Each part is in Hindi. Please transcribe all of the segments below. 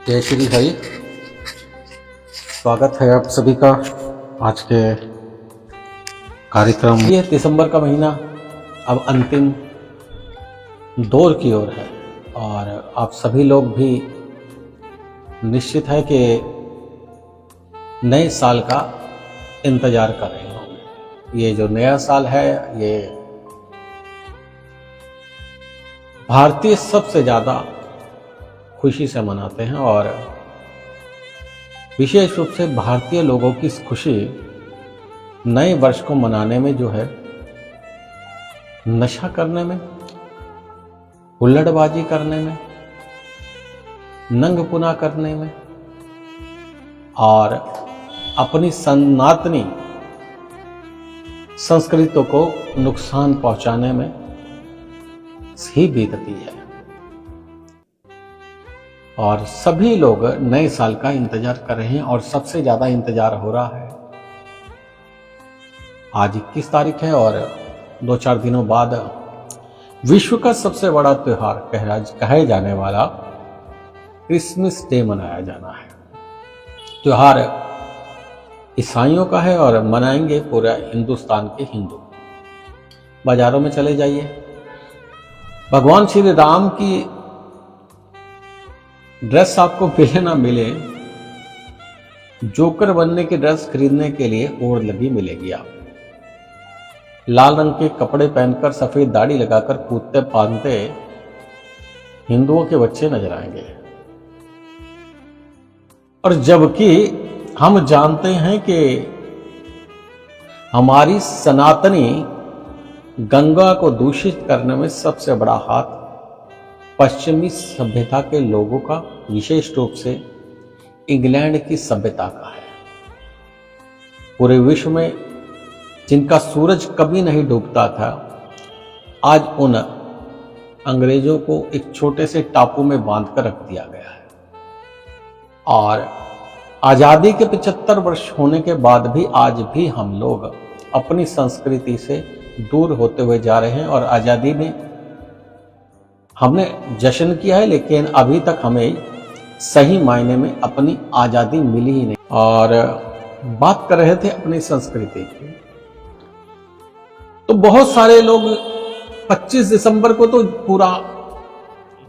जय श्री हरि। स्वागत है आप सभी का आज के कार्यक्रम। ये दिसंबर का महीना अब अंतिम दौर की ओर है और आप सभी लोग भी निश्चित है कि नए साल का इंतजार कर रहे होंगे। ये जो नया साल है ये भारतीय सबसे ज़्यादा खुशी से मनाते हैं और विशेष रूप से भारतीय लोगों की खुशी नए वर्ष को मनाने में जो है नशा करने में, हुल्लड़बाजी करने में, नंगपुना करने में और अपनी सनातनी संस्कृतियों को नुकसान पहुंचाने में ही बीतती है। और सभी लोग नए साल का इंतजार कर रहे हैं और सबसे ज्यादा इंतजार हो रहा है। आज 21 तारीख है और 2-4 दिनों बाद विश्व का सबसे बड़ा त्योहार कहे जाने वाला क्रिसमस डे मनाया जाना है। त्योहार ईसाइयों का है और मनाएंगे पूरा हिंदुस्तान के हिंदू। बाजारों में चले जाइए, भगवान श्री राम की ड्रेस आपको मिले ना मिले, जोकर बनने की ड्रेस खरीदने के लिए होड़ लगी मिलेगी। आप लाल रंग के कपड़े पहनकर सफेद दाढ़ी लगाकर कूदते फांदते हिंदुओं के बच्चे नजर आएंगे। और जबकि हम जानते हैं कि हमारी सनातनी गंगा को दूषित करने में सबसे बड़ा हाथ पश्चिमी सभ्यता के लोगों का, विशेष रूप से इंग्लैंड की सभ्यता का है। पूरे विश्व में जिनका सूरज कभी नहीं डूबता था, आज उन अंग्रेजों को एक छोटे से टापू में बांधकर रख दिया गया है। और आजादी के 75 वर्ष होने के बाद भी आज भी हम लोग अपनी संस्कृति से दूर होते हुए जा रहे हैं। और आजादी में हमने जश्न किया है, लेकिन अभी तक हमें सही मायने में अपनी आजादी मिली ही नहीं। और बात कर रहे थे अपनी संस्कृति की, तो बहुत सारे लोग 25 दिसंबर को तो पूरा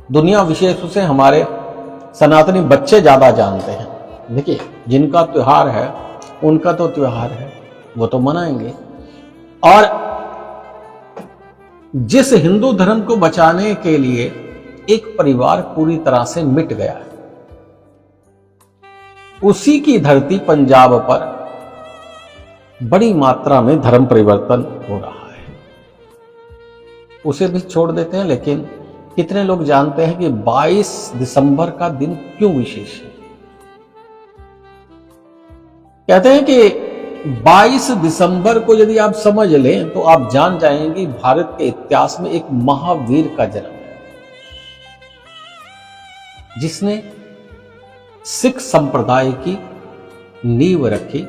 दुनिया, विशेष रूप से हमारे सनातनी बच्चे ज्यादा जानते हैं। देखिए, जिनका त्योहार है उनका तो त्योहार है, वो तो मनाएंगे। और जिस हिंदू धर्म को बचाने के लिए एक परिवार पूरी तरह से मिट गया है, उसी की धरती पंजाब पर बड़ी मात्रा में धर्म परिवर्तन हो रहा है। उसे भी छोड़ देते हैं, लेकिन कितने लोग जानते हैं कि 22 दिसंबर का दिन क्यों विशेष है? कहते हैं कि 22 दिसंबर को यदि आप समझ लें तो आप जान जाएंगे भारत के इतिहास में एक महावीर का जन्म है, जिसने सिख संप्रदाय की नींव रखी,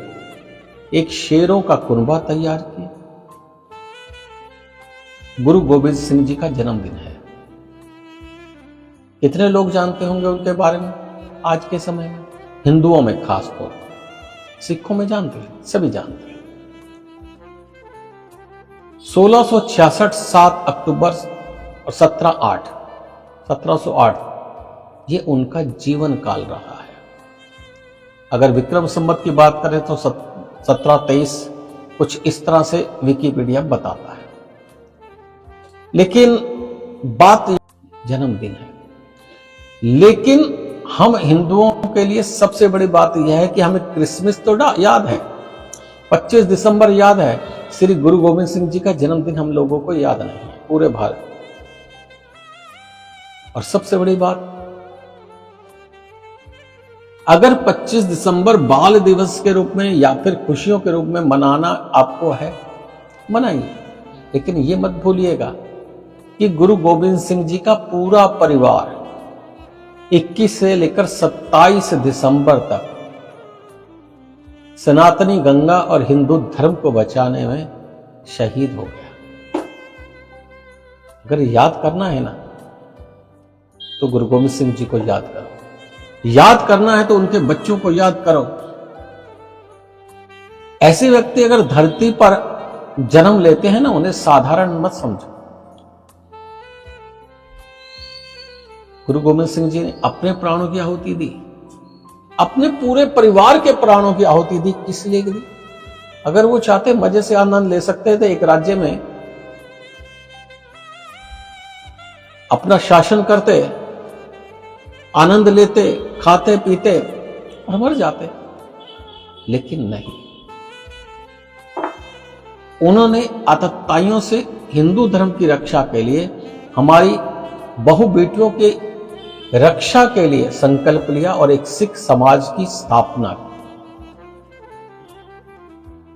एक शेरों का कुनबा तैयार किया। गुरु गोविंद सिंह जी का जन्मदिन है। कितने लोग जानते होंगे उनके बारे में आज के समय में? हिंदुओं में खास तौर पर, सिखों में जानते हैं, सभी जानते हैं। 1666 7 अक्टूबर और 1708 ये उनका जीवन काल रहा है। अगर विक्रम संवत की बात करें तो 1723 कुछ इस तरह से विकिपीडिया बताता है। लेकिन बात जन्मदिन है। लेकिन हम हिंदुओं के लिए सबसे बड़ी बात यह है कि हमें क्रिसमस तो याद है, 25 दिसंबर याद है, श्री गुरु गोविंद सिंह जी का जन्मदिन हम लोगों को याद नहीं है पूरे भारत। और सबसे बड़ी बात, अगर 25 दिसंबर बाल दिवस के रूप में या फिर खुशियों के रूप में मनाना आपको है, मनाइए। लेकिन यह मत भूलिएगा कि गुरु गोविंद सिंह जी का पूरा परिवार 21 से लेकर 27 दिसंबर तक सनातनी गंगा और हिंदू धर्म को बचाने में शहीद हो गया। अगर याद करना है ना, तो गुरु गोविंद सिंह जी को याद करो। याद करना है तो उनके बच्चों को याद करो। ऐसे व्यक्ति अगर धरती पर जन्म लेते हैं ना, उन्हें साधारण मत समझो। गुरु गोविंद सिंह जी ने अपने प्राणों की आहुति दी, अपने पूरे परिवार के प्राणों की आहुति दी। किस लिए दी? अगर वो चाहते मजे से आनंद ले सकते थे, एक राज्य में अपना शासन करते, आनंद लेते, खाते पीते और मर जाते, लेकिन नहीं। उन्होंने आतताइयों से हिंदू धर्म की रक्षा के लिए, हमारी बहु बेटियों के रक्षा के लिए संकल्प लिया और एक सिख समाज की स्थापना की।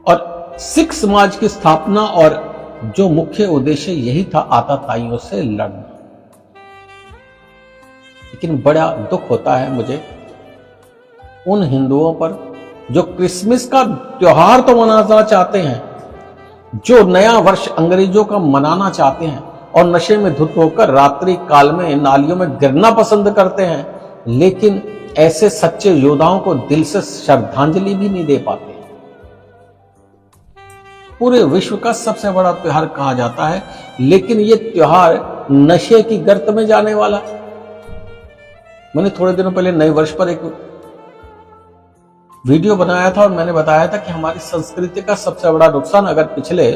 और सिख समाज की स्थापना और जो मुख्य उद्देश्य यही था, आतताइयों से लड़ना। लेकिन बड़ा दुख होता है मुझे उन हिंदुओं पर जो क्रिसमस का त्योहार तो मनाना चाहते हैं, जो नया वर्ष अंग्रेजों का मनाना चाहते हैं, और नशे में धुत होकर रात्रि काल में नालियों में गिरना पसंद करते हैं, लेकिन ऐसे सच्चे योद्धाओं को दिल से श्रद्धांजलि भी नहीं दे पाते। पूरे विश्व का सबसे बड़ा त्योहार कहा जाता है, लेकिन यह त्योहार नशे की गर्त में जाने वाला। मैंने थोड़े दिनों पहले नए वर्ष पर एक वीडियो बनाया था और मैंने बताया था कि हमारी संस्कृति का सबसे बड़ा नुकसान अगर पिछले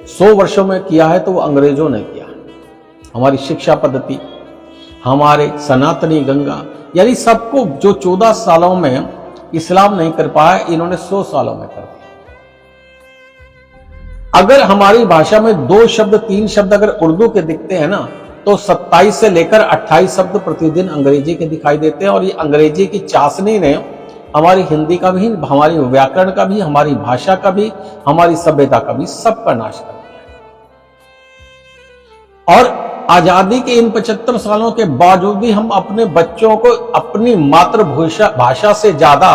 100 वर्षों में किया है तो वो अंग्रेजों ने किया है। हमारी शिक्षा पद्धति, हमारे सनातनी गंगा, यानी सबको जो 14 सालों में इस्लाम नहीं कर पाया, इन्होंने 100 सालों में कर दिया। अगर हमारी भाषा में 2 शब्द 3 शब्द अगर उर्दू के दिखते हैं ना, तो 27 से लेकर 28 शब्द प्रतिदिन अंग्रेजी के दिखाई देते हैं। और ये अंग्रेजी की चाशनी ने हमारी हिंदी का भी, हमारी व्याकरण का भी, हमारी भाषा का भी, हमारी सभ्यता का भी, सबका नाश कर दिया। और आजादी के इन 75 सालों के बावजूद भी हम अपने बच्चों को अपनी मातृभाषा से ज्यादा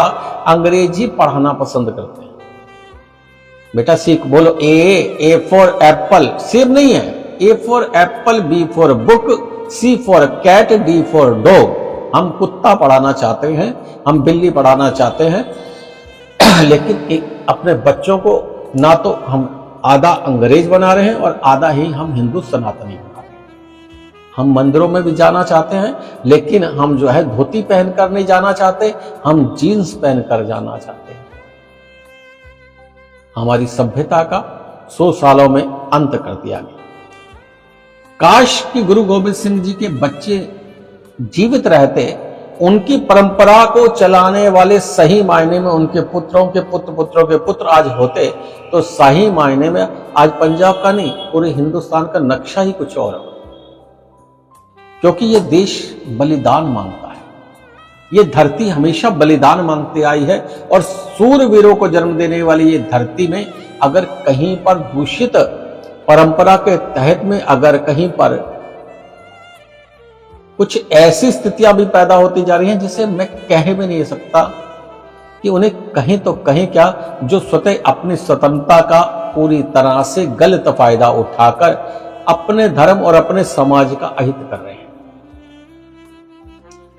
अंग्रेजी पढ़ाना पसंद करते हैं। बेटा सीख, बोलो ए फॉर एप्पल, सेब नहीं है। A for apple, B for book, C for cat, D for dog. हम कुत्ता पढ़ाना चाहते हैं, हम बिल्ली पढ़ाना चाहते हैं, लेकिन एक अपने बच्चों को ना तो हम आधा अंग्रेज बना रहे हैं और आधा ही हम हिंदू सनातनी बना रहे हैं। हम मंदिरों में भी जाना चाहते हैं, लेकिन हम जो है धोती पहनकर नहीं जाना चाहते, हम जीन्स पहनकर जाना चाहते हैं। हमारी सभ्यता का 100 सालों में अंत कर दिया गया। काश कि गुरु गोविंद सिंह जी के बच्चे जीवित रहते, उनकी परंपरा को चलाने वाले सही मायने में उनके पुत्रों के पुत्रों के पुत्र आज होते, तो सही मायने में आज पंजाब का नहीं, पूरे हिंदुस्तान का नक्शा ही कुछ और है। क्योंकि ये देश बलिदान मांगता है, ये धरती हमेशा बलिदान मांगती आई है। और सूरवीरों को जन्म देने वाली ये धरती में अगर कहीं पर दूषित परंपरा के तहत में अगर कहीं पर कुछ ऐसी स्थितियां भी पैदा होती जा रही हैं जिसे मैं कह भी नहीं सकता कि उन्हें कहीं तो कहीं क्या, जो स्वतः अपनी स्वतंत्रता का पूरी तरह से गलत फायदा उठाकर अपने धर्म और अपने समाज का अहित कर रहे हैं।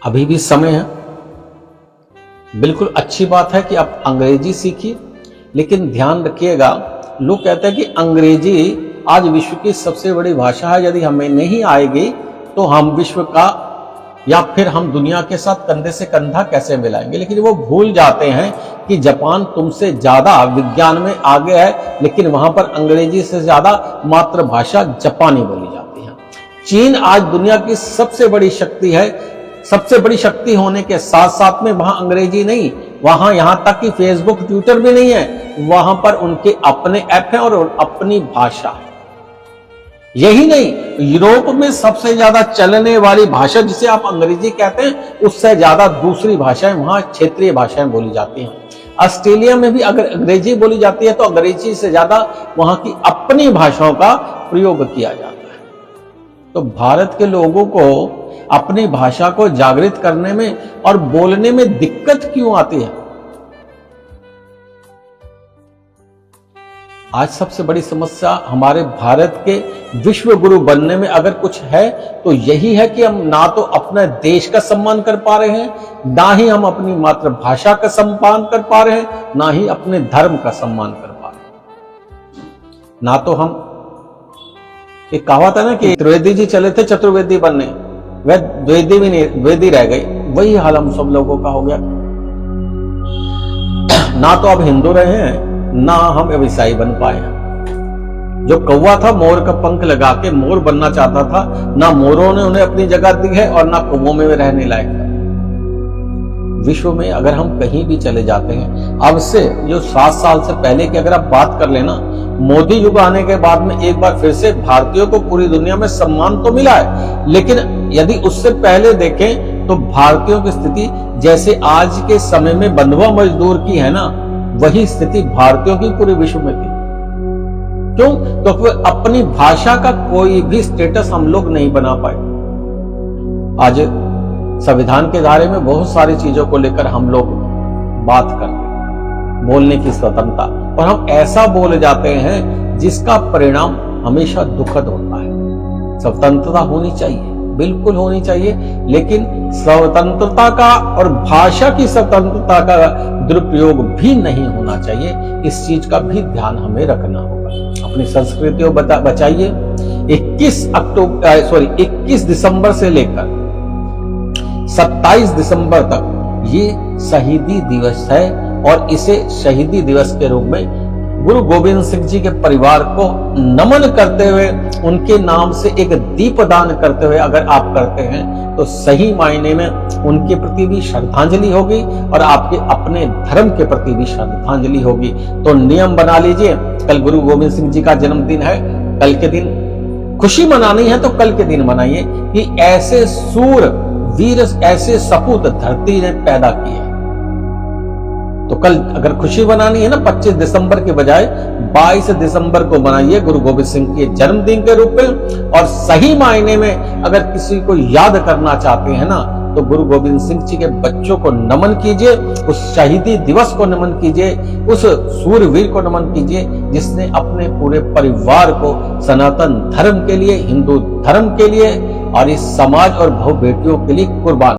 अभी भी समय है, बिल्कुल अच्छी बात है कि आप अंग्रेजी सीखिए, लेकिन ध्यान रखिएगा, लोग कहते हैं कि अंग्रेजी आज विश्व की सबसे बड़ी भाषा है, यदि हमें नहीं आएगी तो हम विश्व का या फिर हम दुनिया के साथ कंधे से कंधा कैसे मिलाएंगे। लेकिन वो भूल जाते हैं कि जापान तुमसे ज्यादा विज्ञान में आगे है, लेकिन वहां पर अंग्रेजी से ज्यादा मातृभाषा जापानी बोली जाती है। चीन आज दुनिया की सबसे बड़ी शक्ति है, सबसे बड़ी शक्ति होने के साथ साथ में वहां अंग्रेजी नहीं, वहां यहां तक कि फेसबुक ट्विटर भी नहीं है, वहां पर उनके अपने ऐप हैं और अपनी भाषा है। यही नहीं, यूरोप में सबसे ज्यादा चलने वाली भाषा जिसे आप अंग्रेजी कहते हैं, उससे ज्यादा दूसरी भाषाएं वहां क्षेत्रीय भाषाएं बोली जाती हैं। ऑस्ट्रेलिया में भी अगर अंग्रेजी बोली जाती है तो अंग्रेजी से ज्यादा वहां की अपनी भाषाओं का प्रयोग किया जाता है। तो भारत के लोगों को अपनी भाषा को जागृत करने में और बोलने में दिक्कत क्यों आती है? आज सबसे बड़ी समस्या हमारे भारत के विश्व गुरु बनने में अगर कुछ है तो यही है कि हम ना तो अपने देश का सम्मान कर पा रहे हैं, ना ही हम अपनी मातृभाषा का सम्मान कर पा रहे हैं, ना ही अपने धर्म का सम्मान कर पा रहे हैं। ना तो हम, एक कहावत है ना कि त्रिवेदी जी चले थे चतुर्वेदी बनने, वह द्विवेदी भी नहीं, द्विवेदी रह गई। वही हाल हम सब लोगों का हो गया। ना तो अब हिंदू रहे हैं, ना हम अब ईसाई बन पाए हैं। जो कौवा था मोर का पंख लगा के मोर बनना चाहता था, ना मोरों ने उन्हें अपनी जगह दी है और ना कौवों में रहने लायक था। विश्व में अगर हम कहीं भी चले जाते हैं, अब से जो 7 साल से पहले की अगर आप बात कर लेना, मोदी युग आने के बाद में एक बार फिर से भारतीयों को पूरी दुनिया में सम्मान तो मिला है, लेकिन यदि उससे पहले देखें तो भारतीयों की स्थिति जैसे आज के समय में बंधुआ मजदूर की है ना, वही स्थिति भारतीयों की पूरे विश्व में थी। क्यों? तो अपनी भाषा का कोई भी स्टेटस हम लोग नहीं बना पाए। आज संविधान के दायरे में बहुत सारी चीजों को लेकर हम लोग बात करते हैं, बोलने की स्वतंत्रता, और हम ऐसा बोले जाते हैं जिसका परिणाम हमेशा दुखद होता है। स्वतंत्रता होनी चाहिए, बिल्कुल होनी चाहिए, लेकिन स्वतंत्रता का और भाषा की स्वतंत्रता का दुरुपयोग भी नहीं होना चाहिए। इस चीज का भी ध्यान हमें रखना होगा। अपनी संस्कृति को बचाइए। 21 दिसंबर से लेकर 27 दिसंबर तक ये शहीदी दिवस है, और इसे शहीदी दिवस के रूप में गुरु गोविंद सिंह जी के परिवार को नमन करते हुए, उनके नाम से एक दीपदान करते हुए अगर आप करते हैं तो सही मायने में उनके प्रति भी श्रद्धांजलि होगी और आपके अपने धर्म के प्रति भी श्रद्धांजलि होगी। तो नियम बना लीजिए, कल गुरु गोविंद सिंह जी का जन्मदिन है, कल के दिन खुशी मनानी है तो कल के दिन मनाइए कि ऐसे सूर वीर, ऐसे सपूत धरती ने पैदा किए। तो कल अगर खुशी मनानी है ना, 25 दिसंबर के बजाय 22 दिसंबर को मनाइए गुरु गोविंद सिंह के जन्मदिन के रूप में। और सही मायने में अगर किसी को याद करना चाहते हैं ना, तो गुरु गोविंद सिंह जी के बच्चों को नमन कीजिए, उस शहीदी दिवस को नमन कीजिए, उस सूरवीर को नमन कीजिए जिसने अपने पूरे परिवार को सनातन धर्म के लिए, हिंदू धर्म के लिए और इस समाज और बहु बेटियों के लिए कुर्बान